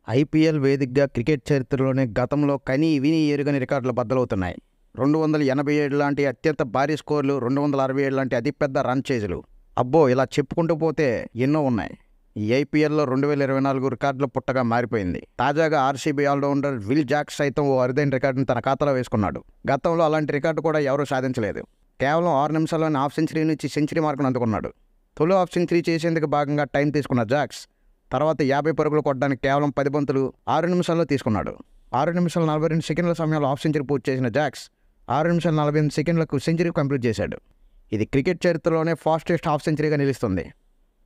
IPL వేదికగా cricket చరిత్రలోనే గతంలో కనీ విని ఎరుగని రికార్డులు బద్దలవుతున్నాయి. 287 లాంటి అత్యంత భారీ స్కోర్లు, 267 లాంటి అతిపెద్ద రన్ చేజులు. అబ్బో, ఇలా చెప్పుకుంటూ పోతే ఎన్నో ఉన్నాయి. ఈ ఐపీఎల్లో 2024 రికార్డుల పుట్టగా మారిపోయింది. తాజాగా ఆర్సీబీ ఆల్రౌండర్ విల్ జాక్స్ సైతం ఓ అరుదైన రికార్డును తన ఖాతాలో వేసుకున్నాడు. గతంలో అలాంటి రికార్డు కూడా ఎవరూ సాధించలేదు. కేవలం 6 నిమిషాల్లోనే హాఫ్ సెంచరీ నుంచి సెంచరీ మార్కును అందుకున్నాడు. తొలి హాఫ్ సెంచరీ చేసేందుకు భాగంగా టైం తీసుకున్న జాక్స్ తర్వాత 50 పరుగులు కొట్టడానికి కేవలం 10 బంతులు 6 నిమిషాల్లో తీసుకున్నాడు. 6 నిమిషాల 42 సెకండ్ల సమయంలో హాఫ్ సెంచరీ పూర్తి చేసిన జాక్స్ 6 నిమిషాల 48 సెకండ్లకు సెంచరీ కంప్లీట్ చేశాడు. ఇది క్రికెట్ చరిత్రలోనే ఫాస్టెస్ట్ హాఫ్ సెంచరీగా నిలుస్తుంది.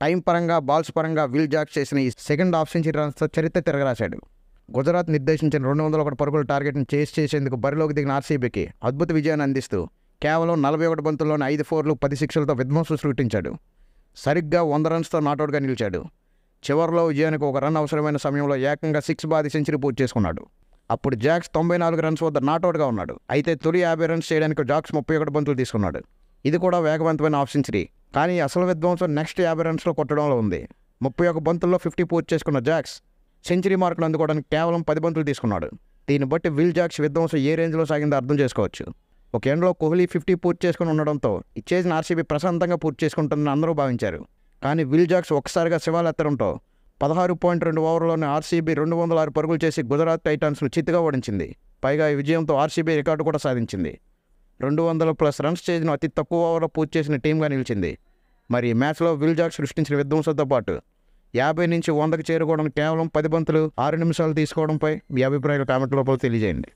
టైం పరంగా, బాల్స్ పరంగా విల్ జాక్స్ చేసిన ఈ సెకండ్ హాఫ్ సెంచరీ రన్స్తో చరిత్ర తిరగరాశాడు. గుజరాత్ నిర్దేశించిన 201 పరుగుల టార్గెట్ను చేసేందుకు బరిలోకి దిగిన ఆర్సీబీకి అద్భుత విజయాన్ని అందిస్తూ కేవలం 41 బంతుల్లోనే 5 ఫోర్లు 10 సిక్స్లతో విధ్వంసం సృష్టించాడు. సరిగ్గా 100 రన్స్తో నాటౌట్గా నిలిచాడు. చివరిలో విజయానికి ఒక రన్ అవసరమైన సమయంలో ఏకంగా 6 బాది సెంచరీ పూర్తి చేసుకున్నాడు. అప్పుడు జాక్స్ 94 రన్స్ వద్ద నాటౌట్గా ఉన్నాడు. అయితే తొలి 50 రన్స్ చేయడానికి జాక్స్ 31 బంతులు తీసుకున్నాడు. ఇది కూడా వేగవంతమైన హాఫ్ సెంచరీ. కానీ అసలు విధ్వంసం నెక్స్ట్ 50 రన్స్లో కొట్టడంలో ఉంది. 31 బంతుల్లో 50 పూర్తి చేసుకున్న జాక్స్ సెంచరీ మార్కులు అందుకోవడానికి కేవలం 10 బంతులు తీసుకున్నాడు. దీన్ని బట్టి విల్ జాక్స్ విధ్వంసం ఏ రేంజ్లో సాగిందో అర్థం చేసుకోవచ్చు. ఒక ఎండ్లో కోహ్లీ 50 పూర్తి చేసుకుని ఉండడంతో ఇచ్చేసిన ఆర్సీబీ ప్రశాంతంగా పూర్తి చేసుకుంటుందని అందరూ భావించారు. కానీ విల్ జాక్స్ ఒక్కసారిగా శివాలెత్తడంతో 16.2 ఓవర్లోనే ఆర్సీబీ 206 పరుగులు చేసి గుజరాత్ టైటాన్స్ను చిత్తుగా ఓడించింది. పైగా ఈ విజయంతో ఆర్సీబీ రికార్డు కూడా సాధించింది. 200+ రన్స్ చేసిన అతి తక్కువ ఓవర్లో పూర్తి చేసిన టీంగా నిలిచింది. మరి ఈ మ్యాచ్లో విల్ జాక్స్ సృష్టించిన విధ్వంసంతో పాటు 50 నుంచి 100కి చేరుకోవడం కేవలం 10 బంతులు 6 నిమిషాలు తీసుకోవడంపై మీ అభిప్రాయాలు కామెంట్ లోపల తెలియజేయండి.